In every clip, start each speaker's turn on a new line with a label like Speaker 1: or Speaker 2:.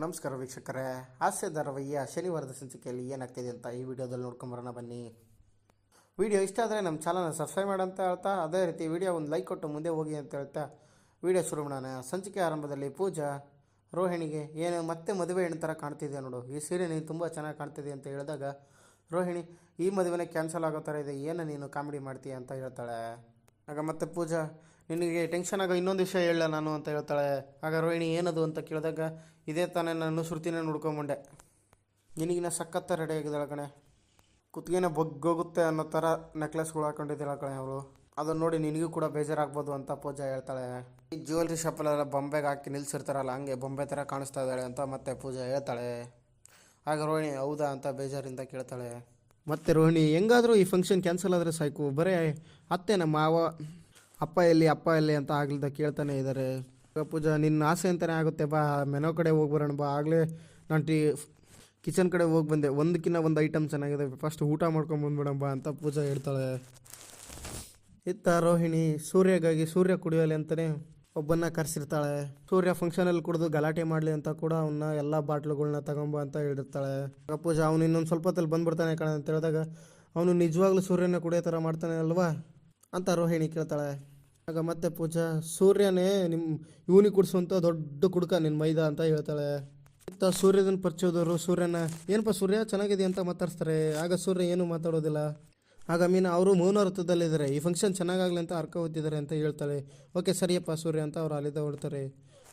Speaker 1: ನಮಸ್ಕಾರ ವೀಕ್ಷಕರೇ, ಹಾಸ್ಯ ಧಾರಾವಾಹಿಯ ಶನಿವಾರದ ಸಂಚಿಕೆಯಲ್ಲಿ ಏನಾಗ್ತಿದೆ ಅಂತ ಈ ವಿಡಿಯೋದಲ್ಲಿ ನೋಡ್ಕೊಂಬರೋಣ ಬನ್ನಿ. ವಿಡಿಯೋ ಇಷ್ಟ ಆದರೆ ನಮ್ಮ ಚಾನಲ್ನ ಸಬ್ಸ್ಕ್ರೈಬ್ ಮಾಡಂತ ಹೇಳ್ತಾ, ಅದೇ ರೀತಿ ವಿಡಿಯೋ ಒಂದು ಲೈಕ್ ಕೊಟ್ಟು ಮುಂದೆ ಹೋಗಿ ಅಂತ ಹೇಳ್ತಾ ವಿಡಿಯೋ ಶುರು ಮಾಡೋಣ. ಸಂಚಿಕೆ ಆರಂಭದಲ್ಲಿ ಪೂಜಾ ರೋಹಿಣಿಗೆ ಏನು ಮತ್ತೆ ಮದುವೆ ಹೆಣ್ಣು ಥರ ಕಾಣ್ತಿದೆ ನೋಡು, ಈ ಸೀರೆ ನೀನು ತುಂಬ ಚೆನ್ನಾಗಿ ಕಾಣ್ತಿದೆ ಅಂತ ಹೇಳಿದಾಗ ರೋಹಿಣಿ ಈ ಮದುವೆನೇ ಕ್ಯಾನ್ಸಲ್ ಆಗೋ ಥರ ಇದೆ, ಏನು ನೀನು ಕಾಮಿಡಿ ಮಾಡ್ತೀಯ ಅಂತ ಹೇಳ್ತಾಳೆ. ಆಗ ಮತ್ತೆ ಪೂಜಾ ನಿನಗೆ ಟೆನ್ಷನ್ ಆಗೋ ಇನ್ನೊಂದು ವಿಷಯ ಹೇಳ ನಾನು ಅಂತ ಹೇಳ್ತಾಳೆ. ಆಗ ರೋಹಿಣಿ ಏನದು ಅಂತ ಕೇಳಿದಾಗ ಇದೇ ತಾನೇ ನಾನು ಶ್ರುತಿನ ನೋಡ್ಕೊಂಬಂಡೆ, ನಿನಗಿನ ಸಖತ್ತ ರೆಡಿ ಆಗಿದ್ದಾಳೆ ಕಣೆ, ಕುತ್ತಿಗೆನ ಬಗ್ಗೋಗುತ್ತೆ ಅನ್ನೋ ಥರ ನೆಕ್ಲೆಸ್ಗಳು ಹಾಕೊಂಡಿದ್ದಾಳೆ ಕಣೆ ಅವಳು, ಅದನ್ನು ನೋಡಿ ನಿನಗೂ ಕೂಡ ಬೇಜಾರಾಗ್ಬೋದು ಅಂತ ಪೂಜಾ ಹೇಳ್ತಾಳೆ. ಈ ಜ್ಯುವೆಲ್ರಿ ಶಾಪಲ್ಲೆಲ್ಲ ಬೊಂಬೆಗೆ ಹಾಕಿ ನಿಲ್ಸಿರ್ತಾರಲ್ಲ ಹಂಗೆ ಬೊಂಬೆ ಥರ ಕಾಣಿಸ್ತಾ ಇದ್ದಾಳೆ ಅಂತ ಮತ್ತೆ ಪೂಜಾ ಹೇಳ್ತಾಳೆ. ಆಗ ರೋಹಿಣಿ ಹೌದಾ ಅಂತ ಬೇಜಾರಿಂದ ಕೇಳ್ತಾಳೆ. ಮತ್ತು ರೋಹಿಣಿ ಹೆಂಗಾದರೂ ಈ ಫಂಕ್ಷನ್ ಕ್ಯಾನ್ಸಲ್ ಆದರೆ ಸಾಕು, ಬರೀ ಅತ್ತೆ ನಮ್ಮ ಮಾವ ಅಪ್ಪ ಎಲ್ಲಿ ಅಂತ ಆಗ್ಲಿದ್ದ ಕೇಳ್ತಾನೆ ಇದ್ದಾರೆ. ಪೂಜಾ ನಿನ್ನ ಆಸೆ ಅಂತಲೇ ಆಗುತ್ತೆ, ಬಾ ಮೆನೋ ಕಡೆ ಹೋಗಿ ಬರೋಣ ಬಾ, ಆಗಲೇ ನಾನು ಕಿಚನ್ ಕಡೆ ಹೋಗಿ ಬಂದೆ, ಒಂದಕ್ಕಿಂತ ಒಂದು ಐಟಮ್ ಚೆನ್ನಾಗಿದೆ, ಫಸ್ಟ್ ಊಟ ಮಾಡ್ಕೊಂಡು ಬಂದ್ಬಿಡೋಣ ಬಾ ಅಂತ ಪೂಜಾ ಹೇಳ್ತಾಳೆ. ಇತ್ತ ರೋಹಿಣಿ ಸೂರ್ಯ ಕುಡಿಯಲಿ ಅಂತಲೇ ಒಬ್ಬನ್ನ ಕರೆಸಿರ್ತಾಳೆ. ಸೂರ್ಯ ಫಂಕ್ಷನಲ್ಲಿ ಕುಡಿದು ಗಲಾಟೆ ಮಾಡಲಿ ಅಂತ ಕೂಡ ಅವನ್ನ ಎಲ್ಲ ಬಾಟ್ಲುಗಳನ್ನ ತಗೊಂಬ ಅಂತ ಹೇಳಿರ್ತಾಳೆ. ಪೂಜಾ ಅವನು ಇನ್ನೊಂದು ಸ್ವಲ್ಪ ಹೊತ್ತಲ್ಲಿ ಬಂದ್ಬಿಡ್ತಾನೆ ಕಣ ಅಂತ ಹೇಳಿದಾಗ ಅವನು ನಿಜವಾಗ್ಲೂ ಸೂರ್ಯನ ಕುಡಿಯೋ ಥರ ಮಾಡ್ತಾನೆ ಅಲ್ವಾ ಅಂತ ರೋಹಿಣಿ ಕೇಳ್ತಾಳೆ. ಆಗ ಮತ್ತೆ ಪೂಜಾ ಸೂರ್ಯನೇ ಇವನಿಗೆ ಕುಡಿಸುವಂಥ ದೊಡ್ಡ ಕುಡ್ಕ ನಿನ್ನ ಮೈದಾ ಅಂತ ಹೇಳ್ತಾಳೆ. ಇತ್ತ ಸೂರ್ಯದನ್ನು ಪರಿಚೋದವರು ಸೂರ್ಯನ ಏನಪ್ಪ ಸೂರ್ಯ ಚೆನ್ನಾಗಿದೆ ಅಂತ ಮಾತಾಡ್ಸ್ತಾರೆ. ಆಗ ಸೂರ್ಯ ಏನು ಮಾತಾಡೋದಿಲ್ಲ. ಆಗ ಮೀನಾ ಅವರು ಮೌನ ವೃತ್ತದಲ್ಲಿದ್ದಾರೆ, ಈ ಫಂಕ್ಷನ್ ಚೆನ್ನಾಗಾಗಲಿ ಅಂತ ಅರ್ಕ ಹೊತ್ತಿದ್ದಾರೆ ಅಂತ ಹೇಳ್ತಾಳೆ. ಓಕೆ ಸರಿಯಪ್ಪ ಸೂರ್ಯ ಅಂತ ಅವ್ರು ಅಲ್ಲಿಂದ ಹೊಡ್ತಾರೆ.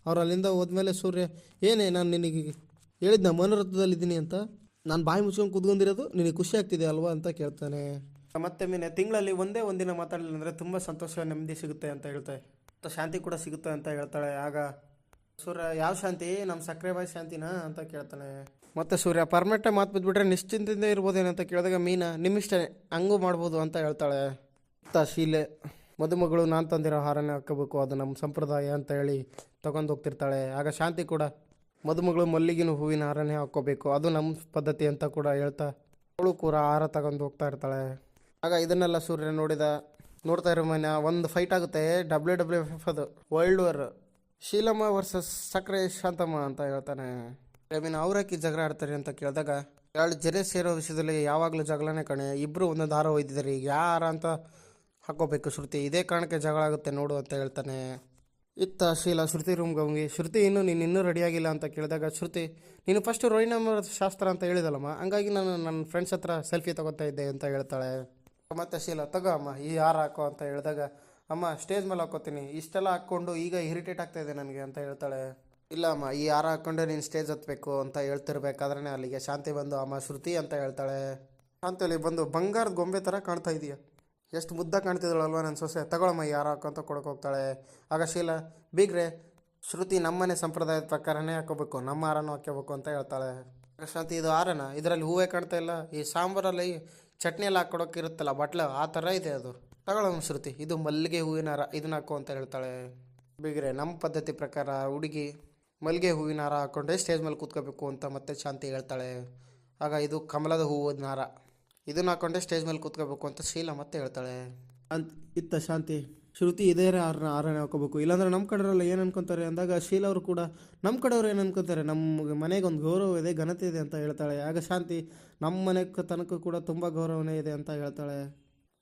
Speaker 1: ಅವ್ರು ಅಲ್ಲಿಂದ ಹೋದ್ಮೇಲೆ ಸೂರ್ಯ ಏನೇ ನಾನು ನಿನಗೆ ಹೇಳಿದ್ನ ಮೌನ ವೃತ್ತದಲ್ಲಿದ್ದೀನಿ ಅಂತ, ನಾನು ಬಾಯಿ ಮುಚ್ಕೊಂಡು ಕುತ್ಕೊಂಡಿರೋದು ನಿನಗೆ ಖುಷಿ ಆಗ್ತಿದೆ ಅಲ್ವಾ ಅಂತ ಕೇಳ್ತಾನೆ. ಮತ್ತೆ ಮೀನೆ ತಿಂಗಳಲ್ಲಿ ಒಂದೇ ಒಂದಿನ ಮಾತಾಡಲಿಲ್ಲ ಅಂದರೆ ತುಂಬ ಸಂತೋಷ ನೆಮ್ಮದಿ ಸಿಗುತ್ತೆ ಅಂತ ಹೇಳ್ತಾಳೆ, ಮತ್ತು ಶಾಂತಿ ಕೂಡ ಸಿಗುತ್ತೆ ಅಂತ ಹೇಳ್ತಾಳೆ. ಆಗ ಸೂರ್ಯ ಯಾವ ಶಾಂತಿ, ನಮ್ಮ ಸಕ್ಕರೆ ಬಾಯಿ ಶಾಂತಿನಾ ಅಂತ ಕೇಳ್ತಾನೆ. ಮತ್ತು ಸೂರ್ಯ ಪರ್ಮನೆಂಟಾಗಿ ಮಾತು ಬಿದ್ದುಬಿಟ್ರೆ ನಿಶ್ಚಿಂತೆಯಿಂದ ಇರ್ಬೋದೇನಂತ ಕೇಳಿದಾಗ ಮೀನಾ ನಿಮ್ಮಿಷ್ಟ ಹಂಗೂ ಮಾಡ್ಬೋದು ಅಂತ ಹೇಳ್ತಾಳೆ. ಮತ್ತು ಶೀಲೆ ಮದುಮಗಳು ನಾನು ತಂದಿರೋ ಹಾರನೇ ಹಾಕೋಬೇಕು, ಅದು ನಮ್ಮ ಸಂಪ್ರದಾಯ ಅಂತ ಹೇಳಿ ತೊಗೊಂಡು ಹೋಗ್ತಿರ್ತಾಳೆ. ಆಗ ಶಾಂತಿ ಕೂಡ ಮದುಮಗಳು ಮಲ್ಲಿಗಿನ ಹೂವಿನ ಹಾರನೇ ಹಾಕ್ಕೋಬೇಕು, ಅದು ನಮ್ಮ ಪದ್ಧತಿ ಅಂತ ಕೂಡ ಹೇಳ್ತಾ ಅವಳು ಕೂಡ ಹಾರ ತಗೊಂಡು ಹೋಗ್ತಾ ಇರ್ತಾಳೆ. ಆಗ ಇದನ್ನೆಲ್ಲ ಸೂರ್ಯ ನೋಡ್ತಾ ಇರೋ ಮನೆ ಒಂದು ಫೈಟ್ ಆಗುತ್ತೆ, WWF ಅದು ವರ್ಲ್ಡ್ ವಾರ್, ಶೀಲಮ್ಮ ವರ್ಸಸ್ ಸಕ್ಕರೆ ಶಾಂತಮ್ಮ ಅಂತ ಹೇಳ್ತಾನೆ. ಮೀನು ಅವ್ರಾಕಿ ಜಗಳ ಆಡ್ತಾರೆ ಅಂತ ಕೇಳಿದಾಗ ಎರಡು ಜರೆ ಸೇರೋ ವಿಷಯದಲ್ಲಿ ಯಾವಾಗಲೂ ಜಗಳನೇ ಕಣೆ, ಇಬ್ಬರು ಒಂದೊಂದು ಹಾರ ಒಯ್ದಿದ್ದಾರೆ, ಈಗ ಯಾವ ಹಾರ ಅಂತ ಹಾಕೋಬೇಕು ಶ್ರುತಿ, ಇದೇ ಕಾರಣಕ್ಕೆ ಜಗಳ ಆಗುತ್ತೆ ನೋಡು ಅಂತ ಹೇಳ್ತಾನೆ. ಇತ್ತ ಶೀಲ ಶ್ರುತಿ ರೂಮ್ಗೆ ಹೋಗಿ ಶ್ರುತಿ ನೀನು ರೆಡಿಯಾಗಿಲ್ಲ ಅಂತ ಕೇಳಿದಾಗ ಶ್ರುತಿ ನೀನು ಫಸ್ಟು ರೋಹಿಣಮ್ಮ ಶಾಸ್ತ್ರ ಅಂತ ಹೇಳಿದಲ್ಲಮ್ಮ, ಹಂಗಾಗಿ ನಾನು ನನ್ನ ಫ್ರೆಂಡ್ಸ್ ಹತ್ರ ಸೆಲ್ಫಿ ತಗೋತಾ ಇದ್ದೆ ಅಂತ ಹೇಳ್ತಾಳೆ. ಮತ್ತು ಶೀಲ ತಗೋ ಅಮ್ಮ ಈ ಹಾರ ಹಾಕೋ ಅಂತ ಹೇಳಿದಾಗ ಅಮ್ಮ ಸ್ಟೇಜ್ ಮೇಲೆ ಹಾಕೋತೀನಿ, ಇಷ್ಟೆಲ್ಲ ಹಾಕ್ಕೊಂಡು ಈಗ ಇರಿಟೇಟ್ ಆಗ್ತಾಯಿದೆ ನನಗೆ ಅಂತ ಹೇಳ್ತಾಳೆ. ಇಲ್ಲ ಅಮ್ಮ ಈ ಹಾರ ಹಾಕ್ಕೊಂಡೆ ನೀನು ಸ್ಟೇಜ್ ಹತ್ತಬೇಕು ಅಂತ ಹೇಳ್ತಿರ್ಬೇಕಾದ್ರೆ ಅಲ್ಲಿಗೆ ಶಾಂತಿ ಬಂದು ಅಮ್ಮ ಶ್ರುತಿ ಅಂತ ಹೇಳ್ತಾಳೆ. ಶಾಂತಿಯಲ್ಲಿ ಬಂದು ಬಂಗಾರದ ಗೊಂಬೆ ಥರ ಕಾಣ್ತಾ ಇದೆಯಾ, ಎಷ್ಟು ಮುದ್ದ ಕಾಣ್ತಿದ್ದಾಳಲ್ವ ನನ್ನ ಸೊಸೆ, ತಗೊಳಮ್ಮ ಈ ಹಾರ ಹಾಕೋ ಅಂತ ಕೊಡೋಕೆ ಹೋಗ್ತಾಳೆ. ಆಗ ಶೀಲ ಬೀಗ್ರೆ ಶ್ರುತಿ ನಮ್ಮನೆ ಸಂಪ್ರದಾಯದ ಪ್ರಕಾರನೇ ಹಾಕೋಬೇಕು, ನಮ್ಮ ಹಾರನೂ ಹಾಕೋಬೇಕು ಅಂತ ಹೇಳ್ತಾಳೆ. ಶಾಂತಿ ಇದು ಹಾರನ, ಇದರಲ್ಲಿ ಹೂವೇ ಕಾಣ್ತಾ ಇಲ್ಲ, ಈ ಸಾಂಬಾರಲ್ಲಿ ಚಟ್ನಿ ಎಲ್ಲ ಹಾಕ್ಕೊಡೋಕೆ ಇರುತ್ತಲ್ಲ ಬಟ್ಲು ಆ ಥರ ಇದೆ, ಅದು ತಗೊಳ್ಳೋಣ ಶ್ರುತಿ, ಇದು ಮಲ್ಲಿಗೆ ಹೂವಿನ ಹಾರ ಇದನ್ನ ಹಾಕೋ ಅಂತ ಹೇಳ್ತಾಳೆ. ಬೀಗ್ರೆ ನಮ್ಮ ಪದ್ಧತಿ ಪ್ರಕಾರ ಹುಡುಗಿ ಮಲ್ಲಿಗೆ ಹೂವಿನ ಹಾರ ಹಾಕ್ಕೊಂಡ್ರೆ ಸ್ಟೇಜ್ ಮೇಲೆ ಕೂತ್ಕೋಬೇಕು ಅಂತ ಮತ್ತೆ ಶಾಂತಿ ಹೇಳ್ತಾಳೆ. ಆಗ ಇದು ಕಮಲದ ಹೂವಿನ ಹಾರ ಇದನ್ನ ಹಾಕ್ಕೊಂಡೆ ಸ್ಟೇಜ್ ಮೇಲೆ ಕೂತ್ಕೋಬೇಕು ಅಂತ ಶೀಲ ಮತ್ತೆ ಹೇಳ್ತಾಳೆ. ಇತ್ತ ಶಾಂತಿ ಶ್ರುತಿ ಇದೇ ಹಾರನೇ ಹಾಕೋಬೇಕು, ಇಲ್ಲಾಂದ್ರೆ ನಮ್ಮ ಕಡೆಯವರೆಲ್ಲ ಏನು ಅನ್ಕೊತಾರೆ ಅಂದಾಗ ಶೀಲ ಅವರು ಕೂಡ ನಮ್ಮ ಕಡೆಯವ್ರು ಏನು ಅನ್ಕೊತಾರೆ, ನಮ್ಮ ಮನೆಗೆ ಒಂದು ಗೌರವ ಇದೆ ಘನತೆ ಇದೆ ಅಂತ ಹೇಳ್ತಾಳೆ. ಆಗ ಶಾಂತಿ ನಮ್ಮ ಮನೆ ತನಕ ಕೂಡ ತುಂಬ ಗೌರವನೇ ಇದೆ ಅಂತ ಹೇಳ್ತಾಳೆ.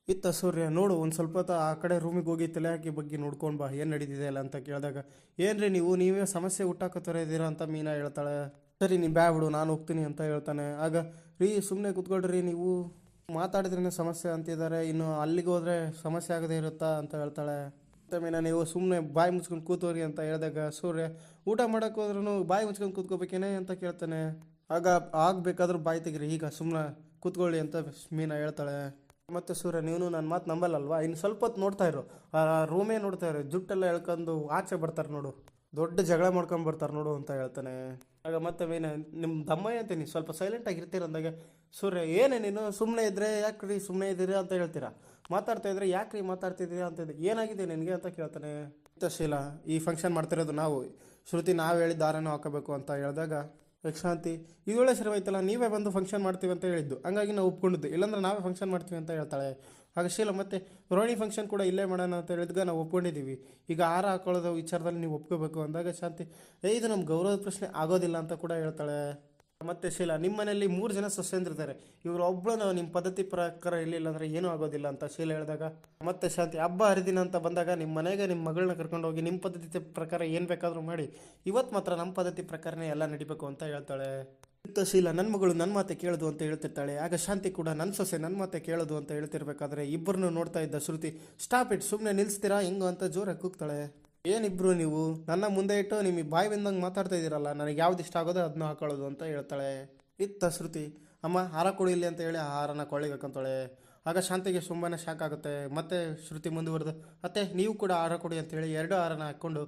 Speaker 1: ಇತ್ತ ಸೂರ್ಯ ನೋಡು ಒಂದು ಸ್ವಲ್ಪ ಹೊತ್ತು ಆ ಕಡೆ ರೂಮಿಗೆ ಹೋಗಿ ತಲೆ ಹಾಕಿ ಬಗ್ಗೆ ನೋಡ್ಕೊಂಡು ಬಾ ಏನು ನಡೀತಿದೆ ಅಲ್ಲ ಅಂತ ಕೇಳಿದಾಗ ಏನ್ರಿ ನೀವೇ ಸಮಸ್ಯೆ ಹುಟ್ಟಾಕೋತರ ಇದ್ದೀರಾ ಅಂತ ಮೀನಾ ಹೇಳ್ತಾಳೆ. ಸರಿ ನೀನು ಬಿಡು ನಾನು ಹೋಗ್ತೀನಿ ಅಂತ ಹೇಳ್ತಾನೆ. ಆಗ ಸುಮ್ಮನೆ ಕೂತ್ಕೊಳ್ರಿ, ನೀವು ಮಾತಾಡಿದ್ರೇ ಸಮಸ್ಯೆ ಅಂತಿದ್ದಾರೆ, ಇನ್ನು ಅಲ್ಲಿಗೆ ಹೋದರೆ ಸಮಸ್ಯೆ ಆಗದೆ ಇರುತ್ತಾ ಅಂತ ಹೇಳ್ತಾಳೆ. ಮತ್ತೆ ಮೀನಾ ನೀವು ಸುಮ್ಮನೆ ಬಾಯಿ ಮುಚ್ಕೊಂಡು ಕೂತೋರಿ ಅಂತ ಹೇಳಿದಾಗ ಸೂರ್ಯ ಊಟ ಮಾಡೋಕೆ ಹೋದ್ರೂ ಬಾಯಿ ಮುಚ್ಕೊಂಡು ಕೂತ್ಕೋಬೇಕೇನೆ ಅಂತ ಕೇಳ್ತಾನೆ. ಆಗ ಆಗಬೇಕಾದ್ರೂ ಬಾಯಿ ತೆಗಿರಿ, ಈಗ ಸುಮ್ಮನೆ ಕೂತ್ಕೊಳ್ಳಿ ಅಂತ ಮೀನಾ ಹೇಳ್ತಾಳೆ. ಮತ್ತು ಸೂರ್ಯ ನೀನು ನನ್ನ ಮಾತು ನಂಬಲ್ಲಲ್ವಾ, ಇನ್ನು ಸ್ವಲ್ಪ ಹೊತ್ತು ನೋಡ್ತಾ ಇರು, ಆ ರೂಮೇ ನೋಡ್ತಾ ಇರು, ಜುಟ್ಟೆಲ್ಲ ಎಳ್ಕೊಂಡು ಆಚೆ ಬರ್ತಾರೆ ನೋಡು, ದೊಡ್ಡ ಜಗಳ ಮಾಡ್ಕೊಂಡು ಬರ್ತಾರೆ ನೋಡು ಅಂತ ಹೇಳ್ತಾನೆ. ಆಗ ಮತ್ತೆ ಮೀನು ನಿಮ್ಮ ದಮ್ಮಯ್ಯ ಅಂತೀನಿ ಸ್ವಲ್ಪ ಸೈಲೆಂಟಾಗಿ ಇರ್ತೀರ ಅಂದಾಗ ಸೂರ್ಯ ಏನೇ ನೀನು ಸುಮ್ಮನೆ ಇದ್ದರೆ ಯಾಕ್ರಿ ಸುಮ್ಮನೆ ಇದ್ದೀರಾ ಅಂತ ಹೇಳ್ತೀರಾ, ಮಾತಾಡ್ತಾ ಇದ್ರೆ ಯಾಕ್ರಿ ಮಾತಾಡ್ತಿದ್ದೀರಾ ಅಂತ ಏನಾಗಿದೆ ನಿನಗೆ ಅಂತ ಕೇಳ್ತಾನೆ. ಶೀಲ ಈ ಫಂಕ್ಷನ್ ಮಾಡ್ತಿರೋದು ನಾವು, ಶ್ರುತಿ ನಾವು ಹೇಳಿದ ದಾರನೂ ಹಾಕೋಬೇಕು ಅಂತ ಹೇಳಿದಾಗ ಶಾಂತಿ ಇದೊಳ್ಳೆ ಸರಿವಾಯ್ತಲ್ಲ, ನೀವೇ ಬಂದು ಫಂಕ್ಷನ್ ಮಾಡ್ತೀವಿ ಅಂತ ಹೇಳಿದ್ದು, ಹಂಗಾಗಿ ನಾವು ಒಪ್ಕೊಂಡಿದ್ದು, ಇಲ್ಲಾಂದ್ರೆ ನಾವೇ ಫಂಕ್ಷನ್ ಮಾಡ್ತೀವಿ ಅಂತ ಹೇಳ್ತಾಳೆ. ಆಗ ಶೀಲ ಮತ್ತೆ ರೋಹಿಣಿ ಫಂಕ್ಷನ್ ಕೂಡ ಇಲ್ಲೇ ಮಾಡೋಣ ಅಂತ ಹೇಳಿದ್ಗ ನಾವು ಒಪ್ಕೊಂಡಿದ್ದೀವಿ. ಈಗ ಹಾರ ಹಾಕೊಳ್ಳೋದು ವಿಚಾರದಲ್ಲಿ ನೀವು ಒಪ್ಕೋಬೇಕು ಅಂದಾಗ ಶಾಂತಿ ಇದು ನಮ್ಮ ಗೌರವದ ಪ್ರಶ್ನೆ ಆಗೋದಿಲ್ಲ ಅಂತ ಕೂಡ ಹೇಳ್ತಾಳೆ. ಮತ್ತೆ ಶೀಲಾ ನಿಮ್ಮ ಮನೆಯಲ್ಲಿ 3 ಜನ ಸೊಸೆಂದ್ರಿದ್ದಾರೆ, ಇವರು ಒಬ್ಬಳು ನಿಮ್ಮ ಪದ್ಧತಿ ಪ್ರಕಾರ ಇರಲಿಲ್ಲ ಅಂದರೆ ಏನೂ ಆಗೋದಿಲ್ಲ ಅಂತ ಶೀಲಾ ಹೇಳಿದಾಗ ಮತ್ತೆ ಶಾಂತಿ ಹಬ್ಬ ಹರಿದಿನ ಅಂತ ಬಂದಾಗ ನಿಮ್ಮ ಮನೆಗೆ ನಿಮ್ಮ ಮಗಳನ್ನ ಕರ್ಕೊಂಡು ಹೋಗಿ ನಿಮ್ಮ ಪದ್ಧತಿ ಪ್ರಕಾರ ಏನು ಬೇಕಾದರೂ ಮಾಡಿ, ಇವತ್ತು ಮಾತ್ರ ನಮ್ಮ ಪದ್ಧತಿ ಪ್ರಕಾರನೇ ಎಲ್ಲ ನಡಿಬೇಕು ಅಂತ ಹೇಳ್ತಾಳೆ. ಶೀಲಾ ನನ್ನ ಮಗಳು ನನ್ನ ಮಾತೆ ಕೇಳೋದು ಅಂತ ಹೇಳ್ತಿರ್ತಾಳೆ. ಆಗ ಶಾಂತಿ ಕೂಡ ನನ್ನ ಸೊಸೆ ನನ್ನ ಮಾತೆ ಕೇಳೋದು ಅಂತ ಹೇಳ್ತಿರ್ಬೇಕಾದ್ರೆ ಇಬ್ಬರನ್ನು ನೋಡ್ತಾ ಇದ್ದ ಶ್ರುತಿ ಸ್ಟಾಪ್ ಇಟ್, ಸುಮ್ಮನೆ ನಿಲ್ಲಿಸ್ತೀರಾ ಹೆಂಗೋ ಅಂತ ಜೋರಾಗಿ ಕೂಗ್ತಾಳೆ. ಏನಿಬ್ರು ನೀವು ನನ್ನ ಮುಂದೆ ಇಟ್ಟು ನಿಮಗೆ ಬಾಯಿ ಬಂದಂಗೆ ಮಾತಾಡ್ತಾ ಇದ್ದೀರಲ್ಲ, ನನಗೆ ಯಾವ್ದು ಇಷ್ಟ ಆಗೋದು ಅದನ್ನ ಹಾಕೊಳ್ಳೋದು ಅಂತ ಹೇಳ್ತಾಳೆ. ಇತ್ತ ಶ್ರುತಿ ಅಮ್ಮ ಹಾರ ಕೊಡಿ ಇಲ್ಲಿ ಅಂತ ಹೇಳಿ ಆ ಹಾರನ ಕೊಳ್ಳಿಗೆ ಹಾಕೊಂತಾಳೆ. ಆಗ ಶಾಂತಿಗೆ ತುಂಬಾ ಶಾಕ್ ಆಗುತ್ತೆ. ಮತ್ತೆ ಶ್ರುತಿ ಮುಂದುವರೆದು ಅತ್ತೆ ನೀವು ಕೂಡ ಹಾರ ಕೊಡಿ ಅಂತ ಹೇಳಿ 2 ಹಾರನ ಹಾಕ್ಕೊಂಡು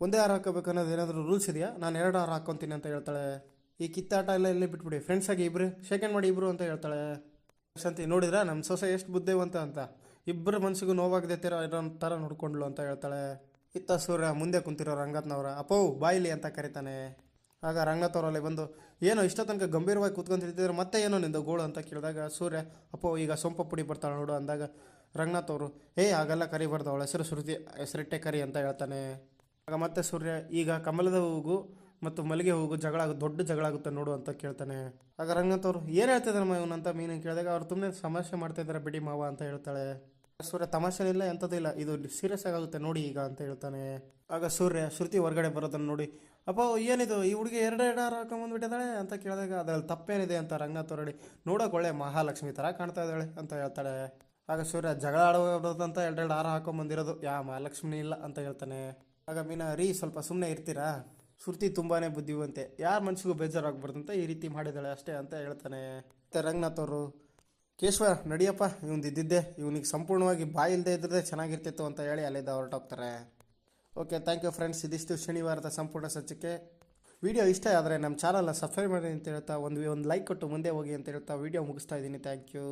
Speaker 1: ಒಂದೇ ಹಾರ ಹಾಕೋಬೇಕು ಅನ್ನೋದು ಏನಾದರೂ ರೂಲ್ಸ್ ಇದೆಯಾ, ನಾನು 2 ಹಾರ ಹಾಕ್ಕೊತೀನಿ ಅಂತ ಹೇಳ್ತಾಳೆ. ಈ ಕಿತ್ತಾಟ ಎಲ್ಲ ಇಲ್ಲಿ ಬಿಟ್ಬಿಡಿ, ಫ್ರೆಂಡ್ಸ್ ಆಗಿ ಇಬ್ರು ಶೇಖಂಡ್ ಮಾಡಿ ಇಬ್ರು ಅಂತ ಹೇಳ್ತಾಳೆ. ಶಾಂತಿ ನೋಡಿದ್ರಾ ನಮ್ಮ ಸೊಸೆ ಎಷ್ಟು ಬುದ್ಧಿವಂತ ಅಂತ, ಇಬ್ಬರ ಮನಸ್ಸಿಗೂ ನೋವಾಗದೆ ಇರೋ ಥರ ನೋಡ್ಕೊಂಡ್ಲು ಅಂತ ಹೇಳ್ತಾಳೆ. ಇತ್ತ ಸೂರ್ಯ ಮುಂದೆ ಕುಂತಿರೋ ರಂಗತ್ನವರ ಅಪ್ಪೋ ಬಾಯಿಲಿ ಅಂತ ಕರಿತಾನೆ. ಆಗ ರಂಗನಾಥ್ ಅವರಲ್ಲಿ ಬಂದು ಏನೋ ಇಷ್ಟ ತನಕ ಗಂಭೀರವಾಗಿ ಕೂತ್ಕೊಂತಿರ್ತಿದ್ರೆ ಮತ್ತೆ ಏನೋ ನಿಂದು ಗೋಳು ಅಂತ ಕೇಳಿದಾಗ ಸೂರ್ಯ ಅಪ್ಪೋ ಈಗ ಸೊಂಪ ಪುಡಿ ಬರ್ತಾಳೆ ನೋಡು ಅಂದಾಗ ರಂಗನಾಥ್ ಅವರು ಹಾಗೆಲ್ಲ ಕರಿಬಾರ್ದು, ಅವಳ ಹೆಸರು ಶ್ರುತಿ, ಹೆಸರಿಟ್ಟೆ ಕರಿ ಅಂತ ಹೇಳ್ತಾನೆ. ಆಗ ಮತ್ತೆ ಸೂರ್ಯ ಈಗ ಕಮಲದ ಹೂವು ಮತ್ತು ಮಲ್ಲಿಗೆ ಹೂವು ದೊಡ್ಡ ಜಗಳ ಆಗುತ್ತೆ ನೋಡು ಅಂತ ಕೇಳ್ತಾನೆ. ಆಗ ರಂಗನಾಥ್ ಅವರು ಏನು ಹೇಳ್ತಿದ್ದಾರೆ ಇವನು ಅಂತ ಮೀನು ಕೇಳಿದಾಗ ಅವ್ರು ತುಂಬನೇ ಸಮಸ್ಯೆ ಮಾಡ್ತಾ ಇದ್ದಾರೆ ಬಿಡಿ ಮಾವ ಅಂತ ಹೇಳ್ತಾಳೆ. ಸೂರ್ಯ ತಮಾಷೆನಿಲ್ಲ ಎಂಥದ್ದು ಇಲ್ಲ, ಇದು ಸೀರಿಯಸ್ ಆಗುತ್ತೆ ನೋಡಿ ಈಗ ಅಂತ ಹೇಳ್ತಾನೆ. ಆಗ ಸೂರ್ಯ ಶ್ರುತಿ ಹೊರಗಡೆ ಬರೋದನ್ನು ನೋಡಿ ಅಪ್ಪ ಏನಿದು ಈ ಹುಡುಗಿ 2 ಹಾರ ಹಾಕೊಂಬಂದ್ಬಿಟ್ಟಿದ್ದಾಳೆ ಅಂತ ಕೇಳಿದಾಗ ಅದ್ರಲ್ಲಿ ತಪ್ಪೇನಿದೆ ಅಂತ ರಂಗನಾಥ್ ಹೊರಡಿ ನೋಡೋಕೆ ಒಳ್ಳೆ ಮಹಾಲಕ್ಷ್ಮಿ ಥರ ಕಾಣ್ತಾ ಇದ್ದಾಳೆ ಅಂತ ಹೇಳ್ತಾಳೆ. ಆಗ ಸೂರ್ಯ ಜಗಳ ಆಡೋದಂತ 2 ಹಾರ ಹಾಕೊಂಬಂದಿರೋದು ಮಹಾಲಕ್ಷ್ಮಿ ಇಲ್ಲ ಅಂತ ಹೇಳ್ತಾನೆ. ಆಗ ಮೀನಾ ಸ್ವಲ್ಪ ಸುಮ್ಮನೆ ಇರ್ತೀರಾ, ಶ್ರುತಿ ತುಂಬಾ ಬುದ್ಧಿವಂತೆ, ಯಾರ ಮನಸ್ಸಿಗೂ ಬೇಜಾರಾಗಬಾರ್ದು ಅಂತ ಈ ರೀತಿ ಮಾಡಿದ್ದಾಳೆ ಅಷ್ಟೇ ಅಂತ ಹೇಳ್ತಾನೆ. ಮತ್ತು ರಂಗನಾಥ್ ಅವರು ಕೇಶವ ನಡಿಯಪ್ಪ ಇದ್ದಿದ್ದೆ ಇವನಿಗೆ ಸಂಪೂರ್ಣವಾಗಿ ಬಾಯಿ ಇಲ್ಲದೆ ಇದ್ದರೆ ಚೆನ್ನಾಗಿರ್ತಿತ್ತು ಅಂತ ಹೇಳಿ ಅಲ್ಲಿಂದ ಹೊರಟೋಗ್ತಾರೆ. ಓಕೆ ಥ್ಯಾಂಕ್ ಯು ಫ್ರೆಂಡ್ಸ್, ಇದಿಷ್ಟು ಶನಿವಾರದ ಸಂಪೂರ್ಣ ಸಂಚಿಕೆ. ವಿಡಿಯೋ ಇಷ್ಟ ಆದರೆ ನಮ್ಮ ಚಾನಲ್ನ ಸಬ್ಸ್ಕ್ರೈಬ್ ಮಾಡಿ ಅಂತ ಹೇಳ್ತಾ ಒಂದು ಲೈಕ್ ಕೊಟ್ಟು ಮುಂದೆ ಹೋಗಿ ಅಂತ ಹೇಳ್ತಾ ವಿಡಿಯೋ ಮುಗಿಸ್ತಾ ಇದ್ದೀನಿ. Thank you.